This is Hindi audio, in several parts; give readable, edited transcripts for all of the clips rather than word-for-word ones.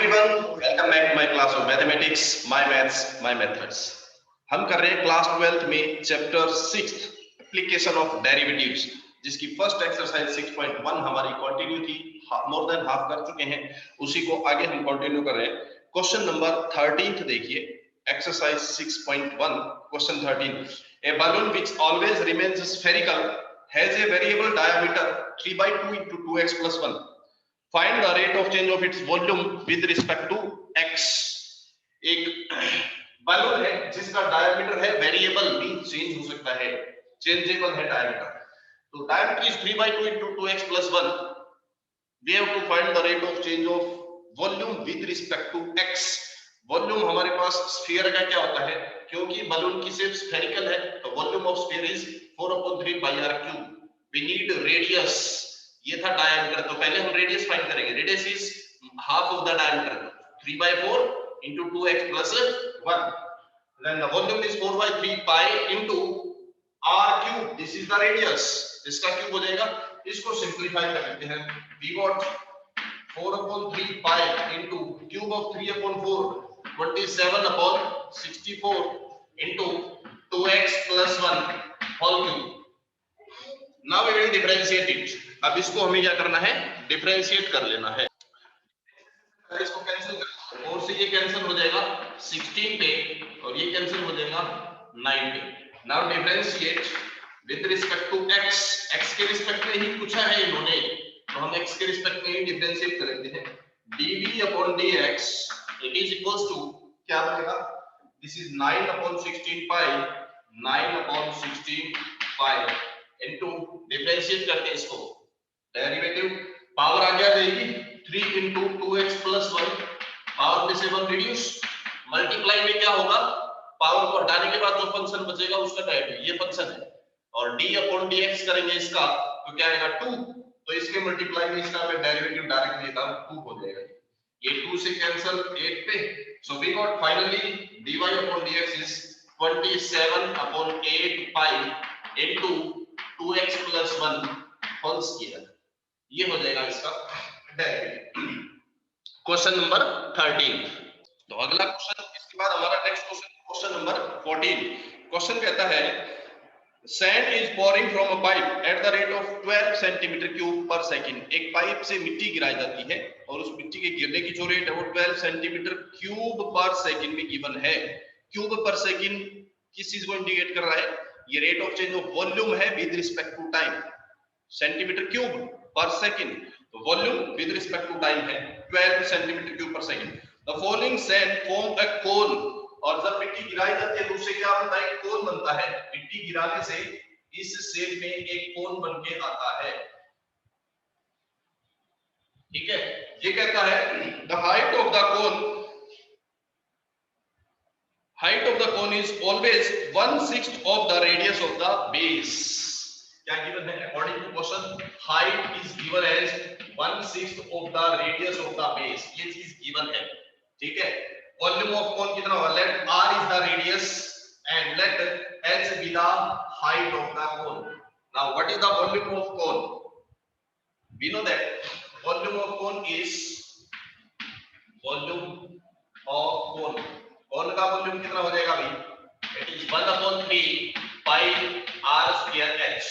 everyone, welcome back to my class of mathematics, my maths, my methods. हम कर रहे हैं क्लास 12th में चैप्टर 6 एप्लीकेशन ऑफ डेरिवेटिव्स, जिसकी फर्स्ट एक्सरसाइज 6.1 हमारी कंटिन्यू थी, मोर देन हाफ कर चुके हैं, उसी को आगे हम कंटिन्यू कर रहे हैं। क्वेश्चन नंबर 13 देखिए, exercise 6.1 question 13। A balloon which always remains spherical has a variable diameter 3/2 into 2x plus 1. Find the rate of change of its volume with respect to x. एक balloon है जिसका diameter है variable, means change हो सकता है, changeable है diameter. तो diameter is 3/2 into 2x plus 1. We have to find the rate of change of volume with respect to x. Volume हमारे पास sphere का क्या होता है, क्योंकि balloon की shape spherical है, तो volume of sphere is 4/3 pi r cube. We need radius. ये था डायमीटर, तो पहले हम रेडियस फाइंड करेंगे। Radius is half of the diameter, 3/4 into 2x plus 1. Then the volume is 4/3 pi into r cube. This is the radius. इसका क्यूब हो जाएगा, इसको सिंपलीफाई कर लेते हैं। We got 4/3 pi into cube of 3/4, 27/64 into 2x plus 1 whole cube. Now we will differentiate it. अब इसको हमें क्या करना है, डिफरेंशिएट कर लेना है। इसको कैंसिल कर, और से ये कैंसिल हो जाएगा 16 पे, और ये कैंसिल हो जाएगा 9 पे। Now differentiate with respect to x. x के रिस्पेक्ट में ही पूछा है इन्होंने, तो हम x के रिस्पेक्ट में ही डिफरेंशिएट कर लेते हैं। dv/dx it is equals to क्या बनेगा, this is 9/16 pi, 9/16 pi into differentiate करते हैं इसको, डेरिवेटिव पावर आ गया जाएगी 3 into 2x plus 1, पावर में से 1 रिड्यूस, मल्टीप्लाई में क्या होगा, पावर को हटाने के बाद जो फंक्शन बचेगा उसका डेरिवेटिव, ये फंक्शन है, और d/dx करेंगे इसका तो क्या आएगा 2, तो इसके मल्टीप्लाई में इसका मैं डेरिवेटिव डायरेक्ट लेता हूं, 2 हो जाएगा, ये 2 से कैंसिल 8 पे। So we got finally dy/dx is 27/8 pi into 2x plus 1 whole square. ये हो जाएगा इसका डेरिवेटिव। Question number 13। तो अगला क्वेश्चन, इसके बाद हमारा नेक्स्ट क्वेश्चन नंबर 14। क्वेश्चन कहता है sand is pouring from a pipe at the rate of 12 centimetre cube per second. एक पाइप से मिट्टी गिराई जाती है और उस मिट्टी के गिरने की जो रेट है वो 12 सेंटीमीटर क्यूब पर सेकंड में गिवन है। क्यूब पर सेकंड किस चीज को इंडिकेट कर रहा है, ये rate of change of volume है with respect to time, centimetre cube per second, तो volume with respect to time है 12 centimetre cube per second. The following sand form a cone, और जब मिट्टी गिराई जाती है तो उससे क्या बनता है, कोन बनता है। मिट्टी गिराने से इस शेप में एक कोन बन के आता है, ठीक है। ये कहता है the height of the cone is always 1/6 of the radius of the base. क्या गिवन है, according to question height is given as 1/6 of the radius of the base, ये चीज गिवन है, ठीक है। वॉल्यूम ऑफ कोन कितना होगा, let r is the radius and let h be the height of the cone. Now what is the volume of cone, we know that volume of cone is cone का वॉल्यूम कितना हो जाएगा भाई, it is 1/3 pi r square h,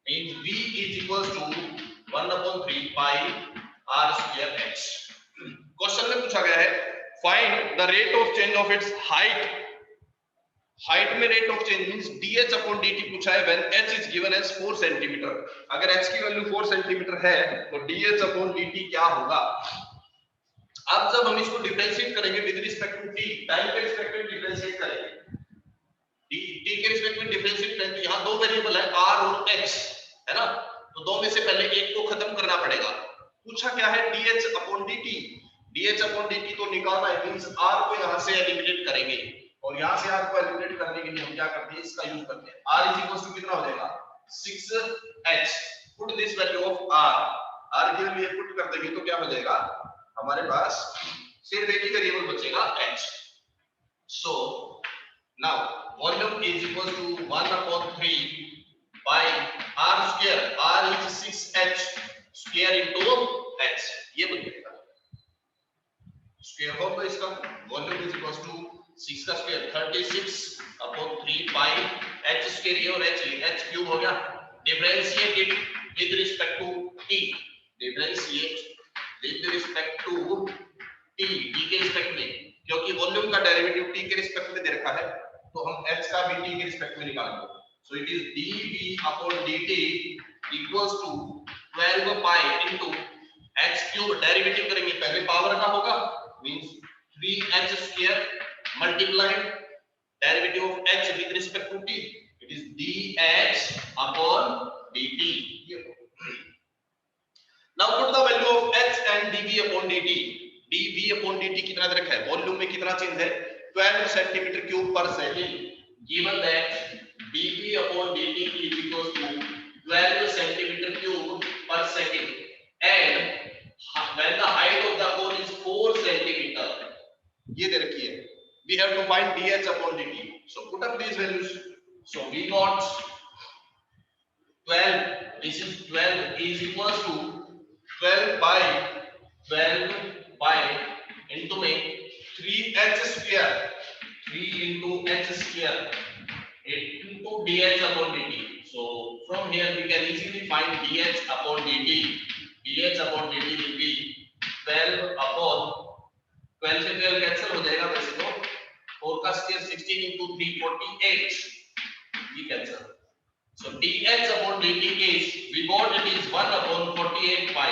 means v is equals to 1/3 pi r square h। Question में पूछा गया है find the rate of change of its height. Height में rate of change means dh/dt पूछा है when h is given as 4 centimetre. अगर h की वैल्यू 4 सेंटीमीटर है तो dh/dt क्या होगा। अब जब हम इसको डिफरेंशिएट करेंगे with respect to t, time के रिस्पेक्ट में डिफरेंशिएट करेंगे, t के रिस्पेक्ट में डिफरेंशिएट करें तो यहाँ दो वेरिएबल है r और h, है ना, तो दो में से पहले एक को खत्म करना पड़ेगा। पूछा क्या है dh/dt, dh/dt तो निकालना है, मींस r को यहाँ से एलिमिनेट करेंगे, और यहाँ से r को एलिमिनेट करने के लिए हम क्या करते हैं, इसका यूज करते हैं। r इज इक्वल टू कितना हो जाएगा 6h, put this value of r के लिए पुट कर देंगे तो क्या हो जाएगा, हमारे पास सिर्फ एक ही वेरिएबल बचेगा h। So now volume is equal to 1/3 pi r square, r is 6h square into h, ये बन जाएगा। स्क्वायर हो तो इसका वॉल्यूम इज इक्वल टू 6 का square 36 upon 3 pi h square ये और h क्यूब हो गया। Differentiate it with respect to t, differentiate with respect to t, t के रिस्पेक्ट में, क्योंकि वॉल्यूम का डेरिवेटिव t के रिस्पेक्ट में दे रखा है तो हम h का भी t के रिस्पेक्ट में निकालेंगे। So it is dv upon dt equals to 12 pi into h cube, derivative करेंगे पहले पावर का होगा means 3h square multiplied derivative of h with respect to t, it is dh upon dt। Now put the value of h and dv upon dt। dv upon dt कितना दे रखा है, वॉल्यूम में कितना चेंज है 12 centimetre cube per second, given that dv upon dt is equal to 12 centimetre cube per second and when the height of the cone is 4 centimeter, ये दे रखी है। We have to find dh upon dt. So put up these values. So we got 12. This is 12 is equals to 12 by into में 3h square, 3 into h square into dh upon dt. So from here we can easily find dh upon dt. dh upon dt will be 12 upon 12 से 12 कैंसिल हो जाएगा, वैसे तो 4 का स्क्वायर 16 into 3 48, ये cancel. So dh upon dt is we got it is 1 upon 48 pi,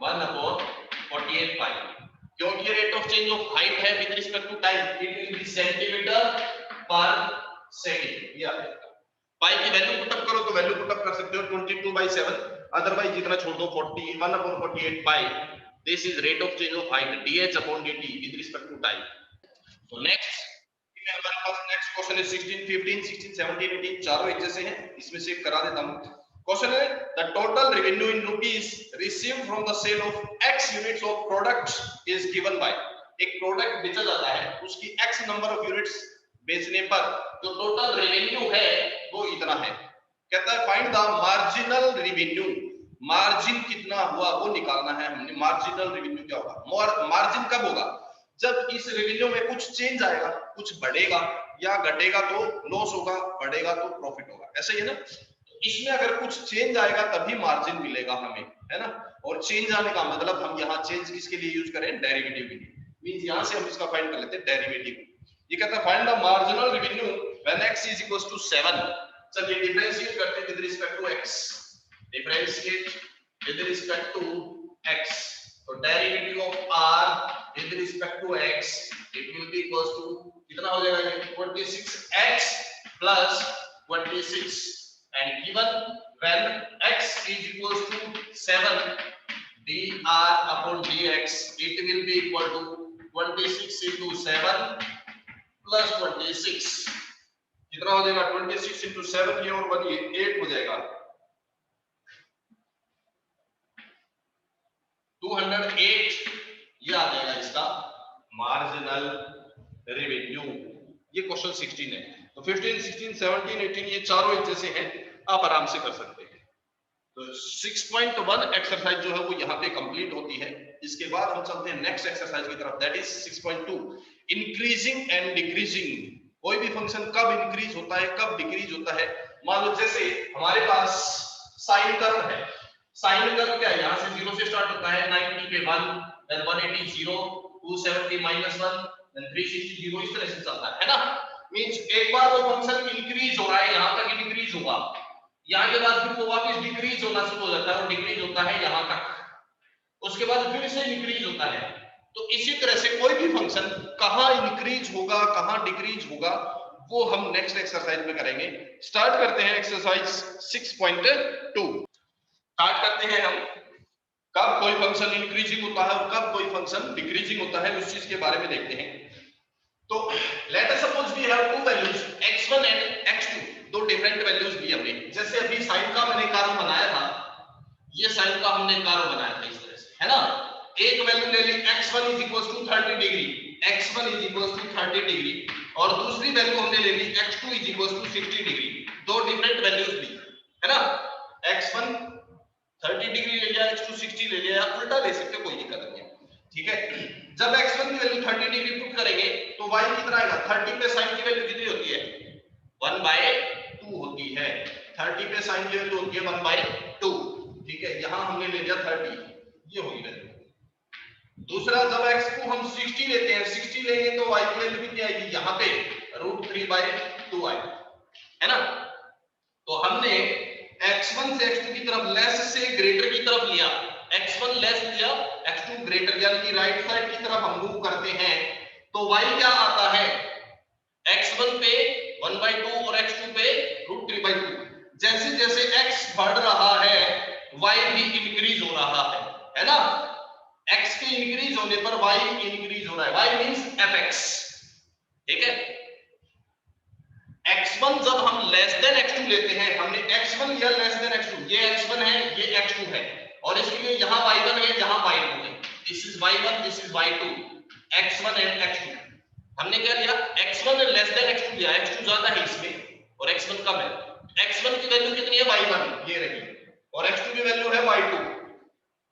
1 upon 48 pi, क्योंकि rate of change of height है with respect to time, it will be centimetre per second. या पाई की वैल्यू पुट अप करो तो वैल्यू पुट अप कर सकते हो 22/7, अदरवाइज जितना छोड़ दो 41 upon 48 pi, this is rate of change of height dh upon dt with respect to time. So next हमारे पास नेक्स्ट क्वेश्चन है 16 15 16 17 18 चारों एक जैसे हैं, इसमें से करा देता हूं। क्वेश्चन है the total revenue in rupees received from the sale of x units of products is given by, एक प्रोडक्ट बेचा जाता है उसकी x नंबर ऑफ यूनिट्स बेचने पर जो टोटल रेवेन्यू है वो इतना है। कहता है find the marginal revenue, margin कितना हुआ वो निकालना है हमने। मार्जिनल रेवेन्यू क्या होगा, मार्जिन कब होगा, जब इस रेवेन्यू में कुछ चेंज आएगा, कुछ बढ़ेगा या घटेगा तो लॉस होगा, बढ़ेगा तो प्रॉफिट होगा, ऐसा ही है ना। तो इसमें अगर कुछ चेंज आएगा तभी मार्जिन मिलेगा हमें, है ना। और चेंज आने का मतलब हम यहाँ चेंज किसके लिए यूज करें, डेरिवेटिव के लिए, मींस यहाँ से हम इसका फाइंड कर लेते हैं डेरिवेटिव। ये कहता है find the marginal revenue when x is equals to 7। चलिए डिफरेंशिएट करते हैं with respect to x, differentiate with respect to x, तो derivative of r with respect to x it will be equals to कितना हो जाएगा ये 26x plus 26, and given when x is equals to 7 dr upon dx it will be equal to 26 into 7 plus 26, कितना हो जाएगा 26 into 7 ये और 1 ये 8 हो जाएगा 208, ये आ जाएगा इसका मार्जिनल रेवेन्यू। ये क्वेश्चन 16 है। तो 15 16 17 18 ये चारों एक जैसे हैं, आप आराम से कर सकते हैं। तो 6.1 एक्सरसाइज जो है वो यहाँ पे कंप्लीट होती है। इसके बाद हम चलते हैं नेक्स्ट एक्सरसाइज की तरफ, that is 6.2 increasing and decreasing. कोई भी फंक्शन कब इंक्रीज होता है कब डिक्रीज होता है। मान लो जैसे हमारे पास साइन कर्व है, साइन कर्व क्या है, यहाँ से 0 से स्टार्ट होता है, 90 पे 1, then 180 0, 270 -1, then 360 0, इस तरह से चलता है ना। मींस एक बार वो फंक्शन इंक्रीज हो रहा है, यहाँ तक इंक्रीज होगा, यहाँ के बाद फिर वो वापस डिक्रीज होना शुरू हो जाता है और डिक्रीज होता है यहाँ तक, उसके बाद फिर से इंक्रीज होता है। तो इसी तरह से कोई भी फंक्शन कहाँ इंक्रीज होगा कहाँ डिक्रीज होगा वो हम नेक्स्ट एक्सरसाइज में करेंगे। स्टार्ट करते हैं एक्सरसाइज 6.2। स्टार्ट करते हैं हम, कब कोई फंक्शन इंक्रीजिंग होता है और कब कोई फंक्शन डिक्रीजिंग होता है उस चीज के बारे में देखते हैं। तो let us suppose we have two values x1 and x2, दो डिफरेंट वैल्यूज ली हमने। जैसे अभी साइन का मैंने कार्व बनाया था, ये साइन का हमने कार्व बनाया था इस तरह से, है ना। एक वैल्यू ले ली x1 is equals to 30 degree, x1 is equals to 30 degree, और दूसरी वैल्यू हमने ले ली x2 is equals to 60 degree. दो डिफरेंट वैल्यूज ली, है ना। x1 30 डिग्री ले लिया, x2 60 ले लिया, उल्टा ले सकते, कोई दिक्कत नहीं है, ठीक है। जब x1 की वैल्यू 30 डिग्री पुट करेंगे तो y कितना आएगा, 30 पे sin की वैल्यू कितनी होती है, 1/2 होती है। 30 पे sin की वैल्यू होती है 1/2, ठीक है। यहां हमने ले लिया 30, ये होगी वैल्यू। दूसरा, जब x को हम 60 लेते हैं, 60 लेंगे तो y की वैल्यू कितनी आएगी, यहां पे √3/2 आएगी, है ना। तो हमने x1 से x2 की तरफ लेस से ग्रेटर की तरफ लिया, x1 लेस लिया, x2 ग्रेटर, यानी कि राइट साइड की तरफ हम मूव करते हैं तो y क्या आता है, x1 पे 1/2 और x2 पे √3/2। जैसे जैसे x बढ़ रहा है y भी इंक्रीज हो रहा है ना। x के इंक्रीज होने पर y इंक्रीज हो रहा है, y मींस fx, ठीक है। x1 जब हम लेस देन x2 लेते हैं, हमने x1 लिया लेस देन x2, ये x1 है, ये x2 है, और इसके लिए यहां y1 है, यहां y2 है, this is y1, this is y2, x1 and x2। हमने क्या लिया, x1 लेस देन x2 लिया, x2 ज्यादा है इसमें और x1 कम है। x1 की वैल्यू कितनी है, y1, ये रही, और x2 की वैल्यू है y2।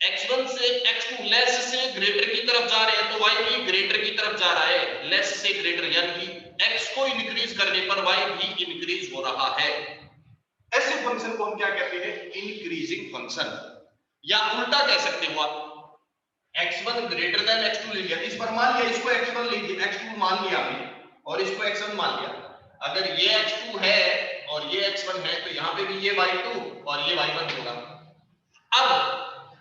x1 से x2 लेस से ग्रेटर की तरफ जा रहे हैं तो y भी ग्रेटर की तरफ जा रहा है, लेस से ग्रेटर, यानी कि x को इंक्रीज करने पर y भी इंक्रीज हो रहा है। ऐसे फंक्शन को हम क्या कहते हैं, इंक्रीजिंग फंक्शन, या उल्टा कह सकते हो आप, x1 ग्रेटर देन x2 ले लिया, इस पर मान लिया इसको x1 लीजिए, x2 मान लिया हमने और इसको x1 मान लिया। अगर ये x2 है और ये x1 है तो यहाँ पे भी ये y2 और ये y1 होगा। अब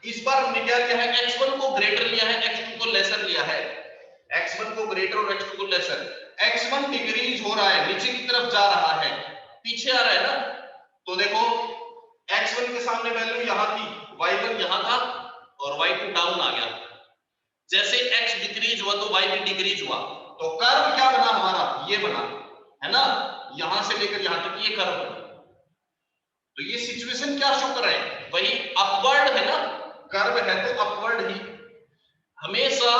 इस बार हमने क्या लिया है, x1 को ग्रेटर लिया है, x2 को लेसर लिया है, x1 को ग्रेटर और x2 को लेसर। x1 डिक्रीज हो रहा है, नीचे की तरफ जा रहा है, पीछे आ रहा है ना। तो देखो x1 के सामने वैल्यू यहां थी, y1 यहां था और y2 डाउन आ गया। जैसे x डिक्रीज हुआ तो y भी डिक्रीज हुआ, तो कर्व क्या बना हमारा, ये बना, है ना, यहां से लेकर यहां तक ये कर्व बना। तो ये सिचुएशन क्या शो कर रहा है, वही अपवर्ड है ना, कर्व है तो अपवर्ड ही। हमेशा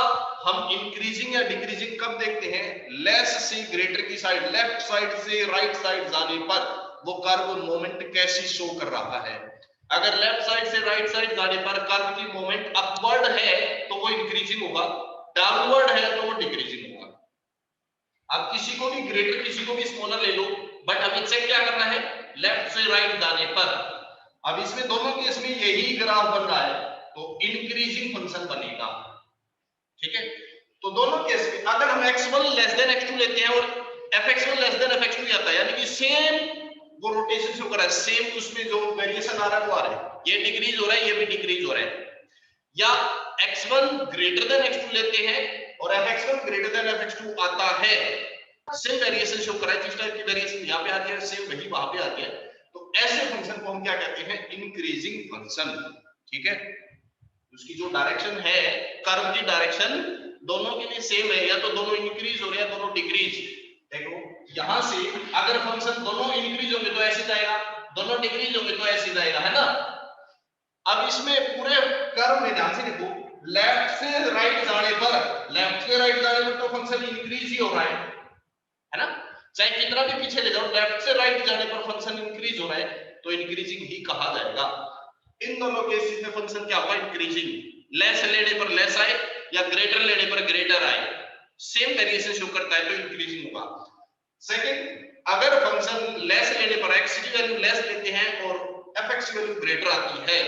हम इंक्रीजिंग या डिक्रीजिंग कब देखते हैं, लेस से ग्रेटर की साइड, लेफ्ट साइड से राइट साइड जाने पर वो कर्व मोमेंट कैसी शो कर रहा है। अगर लेफ्ट साइड से राइट साइड जाने पर कर्व की मोमेंट अपवर्ड है तो वो इंक्रीजिंग होगा, डाउनवर्ड है तो वो डिक्रीजिंग होगा। अब किसी को भी ग्रेटर किसी को भी स्मॉलर ले लो, बट हमें चेक क्या करना है, लेफ्ट से राइट जाने पर। अब इसमें दोनों केस में यही ग्राफ बन रहा है तो इंक्रीजिंग फंक्शन बनेगा, ठीक है। तो दोनों केस में अगर हम x1 लेस देन x2 लेते हैं और fx1 लेस देन fx2 आता है, यानी कि सेम वो रोटेशन शो कर रहा है, सेम उसमें जो वेरिएशन आ रहा है वो आ रहा है, ये डिक्रीज हो रहा है, ये भी डिक्रीज हो रहा है। या x1 ग्रेटर देन x2 लेते हैं और fx1 ग्रेटर देन fx2 आता है, सेम वेरिएशन शो कर रहा है, जिस टाइप की वेरिएशन यहाँ पे आती है सेम वही वहां पे आती है, तो ऐसे फंक्शन को हम क्या कहते हैं, इंक्रीजिंग फंक्शन, ठीक है। उसकी जो डायरेक्शन है, कर्व की डायरेक्शन दोनों के लिए सेम है, या तो दोनों इंक्रीज हो रहे हैं दोनों डिक्रीज। देखो यहां से अगर फंक्शन दोनों इंक्रीज होंगे तो ऐसे जाएगा, दोनों डिक्रीज होंगे तो ऐसे जाएगा, है ना। अब इसमें पूरे कर्व में ध्यान से देखो, लेफ्ट से राइट जाने पर, लेफ्ट से राइट जाने पर तो फंक्शन इंक्रीज ही हो रहा है ना। चाहे कितना भी पीछे ले जाओ, लेफ्ट से राइट जाने पर फंक्शन इंक्रीज हो रहा है तो इंक्रीजिंग ही कहा जाएगा। इन दोनों केसेस में फंक्शन क्या होगा, इंक्रीजिंग। लेस लेने पर लेस आए या ग्रेटर लेने पर ग्रेटर आए, सेम वेरिएशन शो करता है तो इंक्रीजिंग होगा। सेकंड, अगर फंक्शन लेस लेने पर x की वैल्यू लेस लेते हैं और fx की वैल्यू ग्रेटर आती है,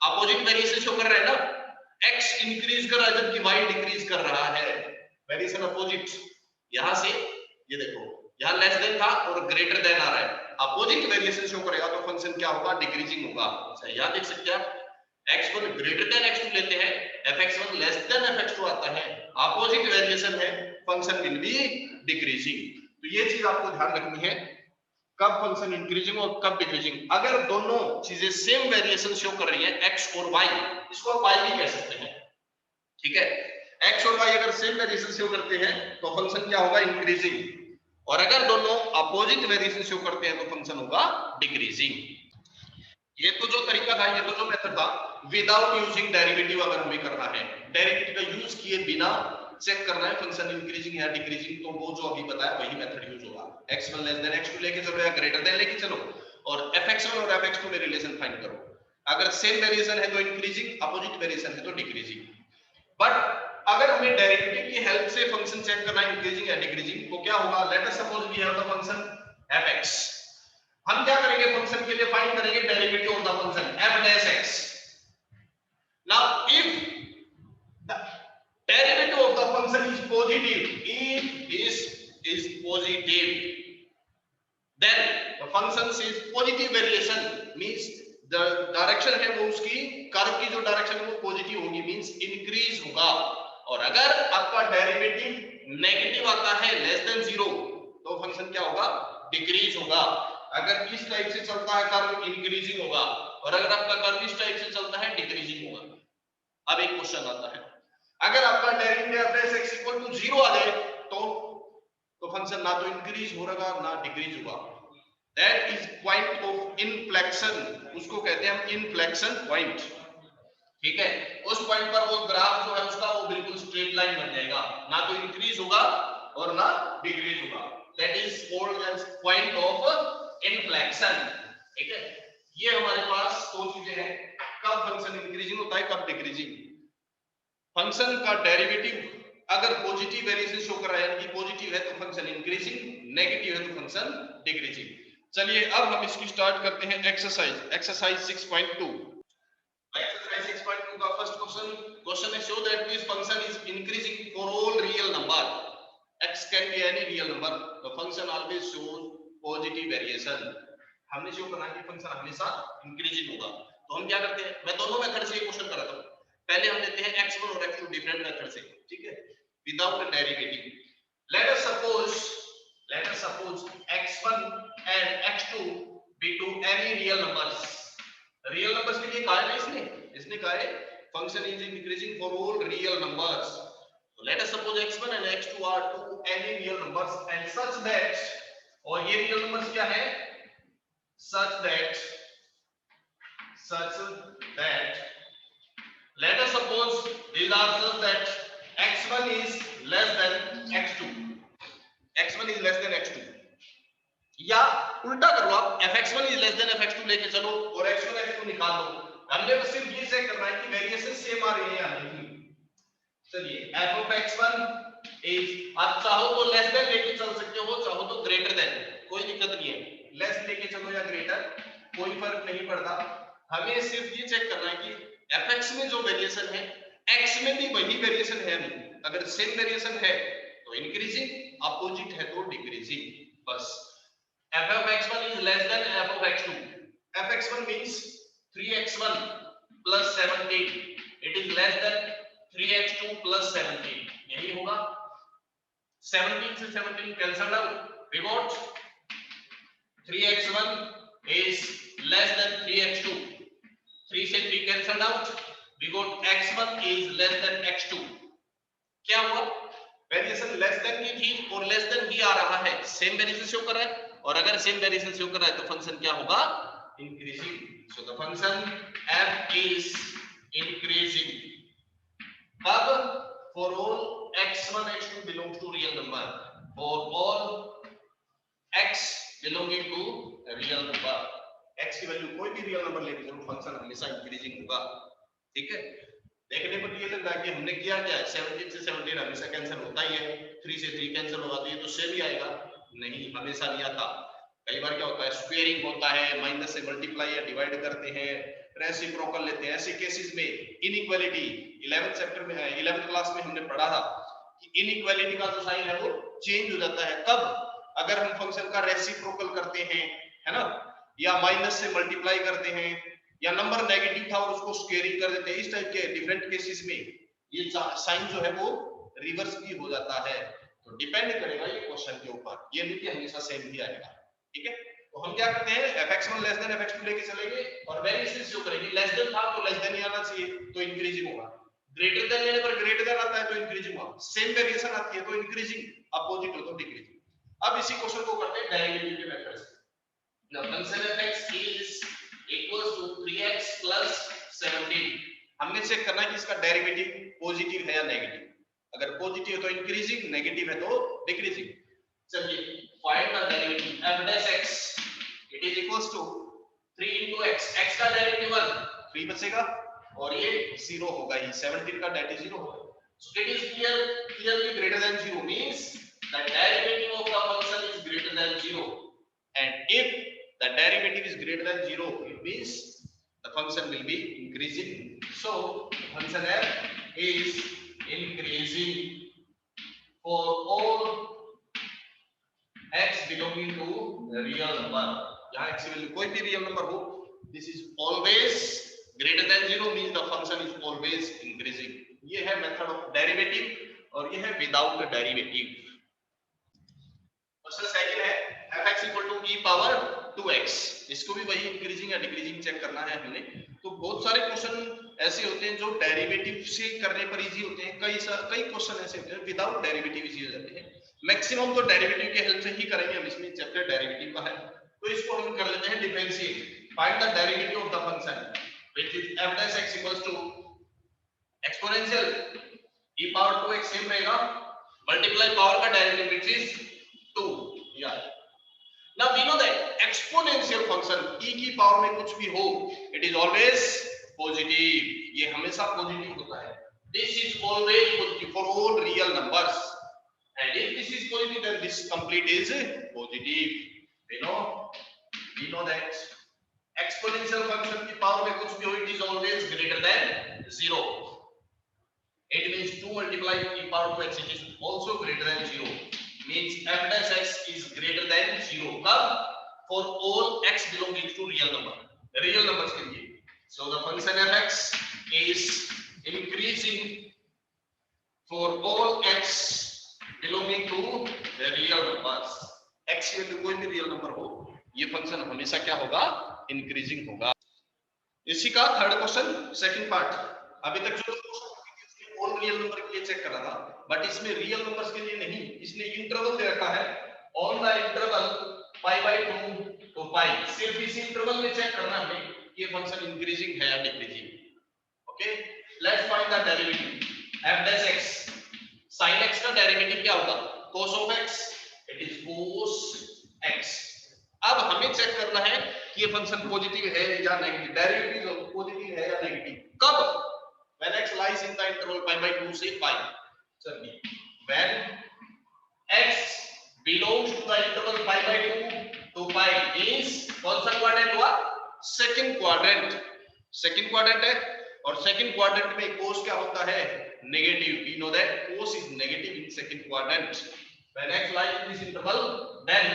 अपोजिट वेरिएशन शो कर रहा है ना, x इंक्रीज कर रहा है जबकि y डिक्रीज कर रहा है, वेरिएशन अपोजिट। यहां से ये देखो, यहां लेस देन था और ग्रेटर देन आ रहा है, अपोजिट वेरिएशन शो करेगा तो फंक्शन क्या होगा, डिक्रीजिंग होगा। अच्छा यहां देख सकते हैं आप, x1 ग्रेटर देन x2 लेते हैं, fx1 लेस देन fx2 आता है, अपोजिट वेरिएशन है, फंक्शन विल बी डिक्रीजिंग। तो ये चीज आपको ध्यान रखनी है, कब फंक्शन इंक्रीजिंग और कब डिक्रीजिंग। अगर दोनों चीजें सेम वेरिएशन शो कर रही है, x और y, इसको आप y भी कह सकते हैं, ठीक है। x और y अगर सेम वेरिएशन शो करते हैं तो फंक्शन क्या होगा, इंक्रीजिंग, और अगर दोनों अपोजिट वेरिएशन शो करते हैं तो फंक्शन होगा डिक्रीजिंग। ये तो जो तरीका था, ये तो जो मेथड था, विदाउट यूजिंग डेरिवेटिव अगर हमें करना है, डेरिवेटिव का यूज किए बिना चेक करना है फंक्शन इंक्रीजिंग या डिक्रीजिंग, तो वो जो अभी बताया वही मेथड यूज होगा। x1 लेस देन x2 लेके चलो या ग्रेटर देन लेके चलो और fx1 और fx2 में रिलेशन फाइंड करो। अगर सेम वेरिएशन है तो इंक्रीजिंग, अपोजिट वेरिएशन है तो डिक्रीजिंग। बट अगर हमें डेरिवेटिव की हेल्प से फंक्शन चेक करना है इंक्रीजिंग या डिक्रीजिंग, तो क्या होगा, let us suppose we have the function fx। हम क्या करेंगे, फंक्शन के लिए फाइंड करेंगे derivative of the function f dash x। Now if the derivative of the function is positive, if is positive, then the function is positive variation, means the direction है वो उसकी कर्व की जो डायरेक्शन है वो पॉजिटिव होगी, मींस इंक्रीज होगा। और अगर आपका डेरिवेटिव नेगेटिव आता है लेस देन 0, तो फंक्शन क्या होगा, डिक्रीज होगा। अगर इस टाइप से चलता है कर्व, इंक्रीजिंग होगा, और अगर आपका कर्व इस टाइप से चलता है, डिक्रीजिंग होगा। अब एक क्वेश्चन आता है, अगर आपका derivative f x equal to 0 आ जाए तो फंक्शन ना तो इंक्रीज होगा ना डिक्रीज होगा। That is point of inflection, उसको कहते हैं हम इनफ्लेक्शन पॉइंट। ठीक है, उस पॉइंट पर वो ग्राफ जो है उसका वो बिल्कुल स्ट्रेट लाइन बन जाएगा, ना तो इंक्रीज होगा और ना डिक्रीज होगा। That is called as point of inflection. ठीक है, ये हमारे पास दो चीजें हैं, कब फंक्शन इंक्रीजिंग होता है, कब डिक्रीजिंग। फंक्शन का डेरिवेटिव अगर पॉजिटिव वेरिएशन शो कर रहा है, यानी कि पॉजिटिव है तो फंक्शन इंक्रीजिंग, नेगेटिव है तो फंक्शन डिक्रीजिंग। चलिए अब हम इसकी स्टार्ट करते हैं एक्सरसाइज 6.2। एक्सरसाइज 6.2 का फर्स्ट क्वेश्चन है, show that this function is increasing for all real number, x can be any real number, the function always shows positive variation. हमने शो करना है कि फंक्शन हमेशा इंक्रीजिंग होगा, तो हम क्या करते हैं, मैं दोनों मेथड से ये क्वेश्चन कराता हूं। पहले हम लेते हैं x1 और x2 डिफरेंट मेथड से, ठीक है, without derivative. Let us suppose x1 and x2 be to any real numbers। Real numbers के लिए कहा है इसने कहा है function is increasing for all real numbers. तो let us suppose x1 and x2 are to any real numbers and such that, और ये रियल नंबर्स क्या है, such that let us suppose these are such that x1 is less than x2, x1 is less than x2, या उल्टा कर लो आप, fx1 is less than fx2 लेके चलो और x1 x2 निकाल लो। हमने बस सिर्फ ये चेक करना है कि वेरिएशन सेम आ रही है या नहीं। चलिए f of x1 is, आप चाहो तो लेस देन लेके चल सकते हो, चाहो तो ग्रेटर देन, कोई दिक्कत नहीं है, लेस लेके चलो या ग्रेटर कोई फर्क नहीं पड़ता। हमें सिर्फ ये चेक करना है कि fx में जो वेरिएशन है x में भी वही वेरिएशन है नहीं। अगर सेम वेरिएशन है तो इंक्रीजिंग, अपोजिट है तो डिक्रीजिंग, बस। f of x1 is less than f of x2, fx1 means 3x1 plus 17, it is less than 3x2 plus 17, यही होगा। 17 से 17 cancelled out, we got 3x1 is less than 3x2, 3 से 3 cancelled out, we got x1 is less than x2। क्या हुआ, वेरिएशन लेस देन की थी और लेस देन ही आ रहा है, सेम वेरिएशन शो कर रहा है, और अगर सेम वेरिएशन शो कर रहा है तो फंक्शन क्या होगा, increasing. So the function f is increasing। अब for all x1 x2 belongs to real number, for all x belonging to a real number, x की वैल्यू कोई भी रियल नंबर लेके चलो फंक्शन हमेशा इंक्रीजिंग होगा। ठीक है, देखने पर ये लगता है कि हमने किया क्या है, 17 से 17 हमेशा कैंसिल होता ही है, 3 से 3 कैंसिल होगा तो ये तो सेम ही आएगा, नहीं हमेशा नहीं आता। कई बार क्या होता है, स्क्वेयरिंग होता है, माइनस से मल्टीप्लाई या डिवाइड करते हैं, रेसिप्रोकल लेते हैं। ऐसे केसेस में इनइक्वालिटी 11th चैप्टर में 11th क्लास में हमने पढ़ा था कि इनइक्वालिटी का जो साइन है वो चेंज हो जाता है। कब, अगर हम फंक्शन का रेसिप्रोकल करते हैं, है ना, या माइनस से मल्टीप्लाई करते हैं, या नंबर नेगेटिव था और उसको स्क्वेयरिंग कर देते हैं, इस टाइप के डिफरेंट केसेस में ये साइन जो है वो रिवर्स भी हो जाता है। तो डिपेंड करेगा ये क्वेश्चन के ऊपर, ये नहीं कि हमेशा सेम ही आएगा। ठीक है, तो हम क्या करते हैं, fx1 लेस देन fx2 लेके चलेंगे और वेरिएशन शो करेंगे। लेस देन था तो लेस देन ही आना चाहिए, तो इंक्रीजिंग होगा। ग्रेटर देन लेने पर ग्रेटर देन आता है तो इंक्रीजिंग होगा। सेम वेरिएशन आती है तो इंक्रीजिंग, अपोजिट हो तो डिक्रीजिंग। अब इसी क्वेश्चन को करते हैं डेरिवेटिव के मेथड से। Now function fx is equals to 3x plus 17। हमने चेक करना है कि इसका डेरिवेटिव पॉजिटिव है या नेगेटिव। अगर पॉजिटिव है तो इंक्रीजिंग, नेगेटिव है तो डिक्रीजिंग। चलिए find the derivative f dash x, it is equals to 3 into x, x का डेरिवेटिव 1 3 बचेगा और ये 0 होगा ही, 17 का डेट 0 होगा। It is clearly greater than 0 means the derivative of the function is greater than 0. And if the derivative is greater than 0, it means the function will be increasing. So function f is increasing for all x belonging to the real number. यहाँ x की वैल्यू कोई भी रियल नंबर हो, this is always greater than 0 means the function is always increasing. ये है मेथड ऑफ डेरिवेटिव और ये है विदाउट डेरिवेटिव. क्वेश्चन सेकंड है fx equal to e power 2x. इसको भी वही इंक्रीजिंग या डिक्रीजिंग चेक करना है हमने. तो बहुत सारे क्वेश्चन ऐसे होते हैं जो डेरिवेटिव से करने पर इजी होते हैं, कई क्वेश्चन ऐसे होते हैं विदाउट डेरिवेटिव इजी हो जाते हैं. मैक्सिमम तो डेरिवेटिव के हेल्प से ही करेंगे हम, इसमें चैप्टर डेरिवेटिव का है. तो इसको हम कर लेते हैं differentiate. Find the derivative of the function which is f dash x equals to exponential e power 2x same रहेगा मल्टीप्लाई पावर का डेरिवेटिव व्हिच इज 2. या now we know that exponential function e की पावर में कुछ भी हो it is always positive. ये हमेशा पॉजिटिव होता है. this is always positive for all real numbers and if this is positive then this complete is positive. we know that exponential function की पावर में कुछ भी हो it is always greater than 0. it means 2 multiply e power 2x it is also greater than 0 means f dash x is greater than 0 कब? for all x belonging to real numbers के लिए. so the function f(x) is increasing for all x belonging to the real numbers. x की वैल्यू कोई भी रियल नंबर हो ये फंक्शन हमेशा क्या होगा? इंक्रीजिंग होगा. इसी का थर्ड क्वेश्चन सेकंड पार्ट. अभी तक जो ऑल रियल नंबर के लिए चेक करा था बट इसमें रियल नंबर्स के लिए नहीं, इसलिए इंटरवल दे रखा है ऑन द इंटरवल π/2 to π. सिर्फ इस इंटरवल में चेक करना है ये फंक्शन इंक्रीजिंग है या decreasing. Okay let's find the derivative f dash x. sin x का डेरिवेटिव क्या होगा? cos of x. It is cos x. अब हमें चेक करना है कि ये फंक्शन पॉजिटिव है या नेगेटिव. डेरिवेटिव पॉजिटिव है या नेगेटिव कब? when x lies in the interval π/2 से π. चलिए when x belongs to the interval π/2 to π means कौन सा क्वाड्रेंट हुआ? सेकंड क्वाड्रेंट है और सेकंड क्वाड्रेंट में cos क्या होता है? Negative. we know that cos is negative in second quadrant. when x lies in this interval then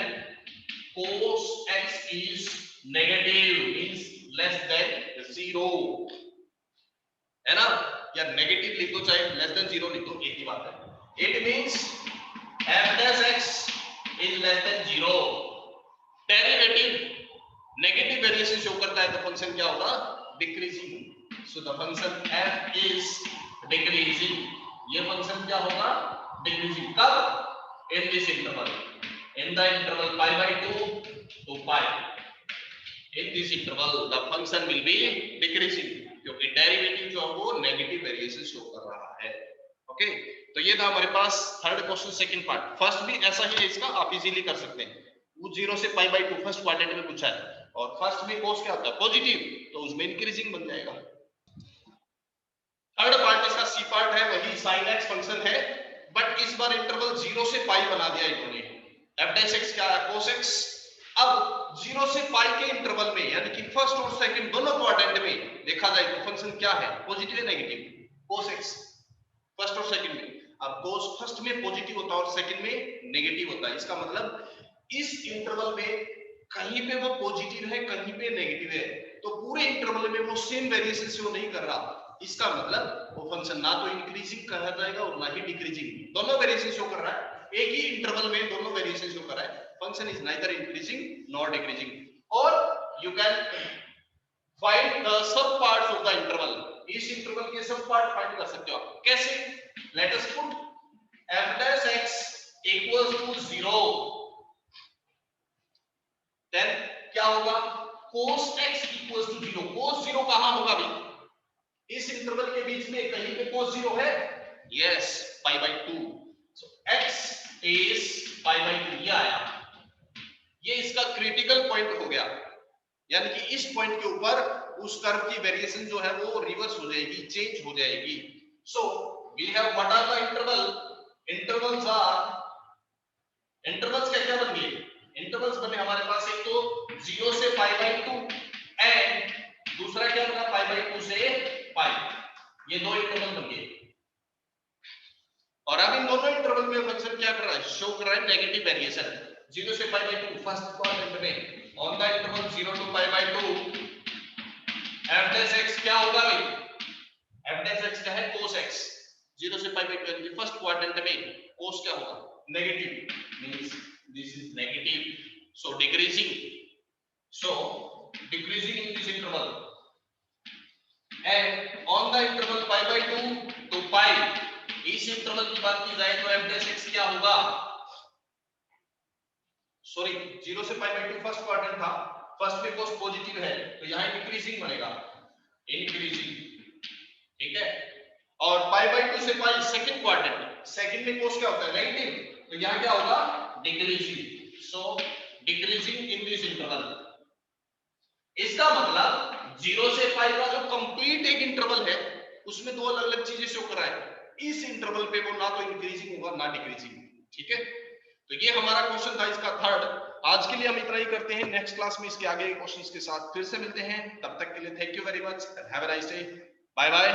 cos x is negative means less than 0 है ना. या नेगेटिव लिख दो चाहे लेस देन 0 लिख दो, एक ही बात है. It means f dash x is less than 0. Derivative negative variation show करता है तो फंक्शन क्या होगा? Decreasing. So the function f is decreasing. ये फंक्शन क्या होगा? डिक्रीजिंग. कब? In this interval, in the interval π/2 to π. in this interval the function will be decreasing क्योंकि डेरिवेटिव जो है वो नेगेटिव वेरिएशन शो कर रहा है. ओके तो ये था हमारे पास third question second part. First भी ऐसा ही है इसका, आप इजीली कर सकते हैं. वो 0 से π/2 फर्स्ट क्वाड्रेंट में पूछा है और फर्स्ट में cos क्या होता है? पॉजिटिव, तो उसमें इंक्रीजिंग बन जाएगा. थर्ड पार्ट इसका सी पार्ट है, वही sin x फंक्शन है बट इस बार इंटरवल 0 से π बना दिया इन्होंने. f dash x क्या है? cos x. अब 0 से π के इंटरवल में यानी कि फर्स्ट और सेकंड दोनों क्वाड्रेंट में देखा जाए तो फंक्शन क्या है? पॉजिटिव या नेगेटिव? cos x फर्स्ट और सेकंड में. अब cos फर्स्ट में पॉजिटिव होता है और सेकंड में नेगेटिव होता है. इसका मतलब इस इंटरवल में कहीं पे वो पॉजिटिव है कहीं पे नेगेटिव है, तो पूरे इंटरवल में वो सेम वेरिएशन शो नहीं कर रहा. इसका मतलब वो फंक्शन ना तो इंक्रीजिंग कहा जाएगा और ना ही डिक्रीजिंग. दोनों वेरिएशन शो कर रहा है, एक ही इंटरवल में दोनों वेरिएशन शो कर रहा है. function is neither increasing nor decreasing. Or you can find the sub parts of the interval. इस इंटरवल के सब पार्ट फाइंड कर सकते हो आप. कैसे? let us put f dash x equals to 0. then क्या होगा? cos x equals to 0. cos 0 कहां होगा भाई? इस इंटरवल के बीच में कहीं पे cos 0 है? yes, π/2. so x is π/2. ये आया, ये इसका क्रिटिकल पॉइंट हो गया. यानी कि इस पॉइंट के ऊपर उस कर्व की वेरिएशन जो है वो रिवर्स हो जाएगी, चेंज हो जाएगी. So we have what are the interval, intervals are, intervals क्या क्या बन गए, इंटरवल्स बने हमारे पास एक तो 0 से π/2 एंड दूसरा क्या बना π/2 से π, ये दो इंटरवल बन गए। और अब इन दोनों इंटरवल में फंक्शन क्या कर रहा है, शो कर रहा है नेगेटिव वेरिएशन 0 से π/2 फर्स्ट क्वाड्रेंट में on the interval 0 to π/2 f dash x क्या होगा भाई, f dash x क्या है cos x, 0 से π/2 यानी फर्स्ट क्वाड्रेंट में cos क्या होगा negative, means this is negative, so decreasing in this interval and on the interval π/2 to π, इस इंटरवल की बात की जाए तो f dash x क्या होगा, सॉरी 0 से π/2 फर्स्ट क्वाड्रेंट था, फर्स्ट में cos पॉजिटिव है तो यहां डिक्रीजिंग बनेगा, इंक्रीजिंग, ठीक है। और π/2 से π सेकंड क्वाड्रेंट, सेकंड में cos क्या होता है नेगेटिव, तो यहां क्या होगा decreasing, so decreasing in this interval. इसका मतलब 0 से π का जो कंप्लीट एक इंटरवल है उसमें दो अलग अलग चीजें शो कर रहा है, इस इंटरवल पे वो ना तो इंक्रीजिंग होगा ना डिक्रीजिंग, ठीक है। तो ये हमारा क्वेश्चन था इसका थर्ड। आज के लिए हम इतना ही करते हैं, नेक्स्ट क्लास में इसके आगे क्वेश्चंस के साथ फिर से मिलते हैं, तब तक के लिए thank you very much, have a nice day, bye bye.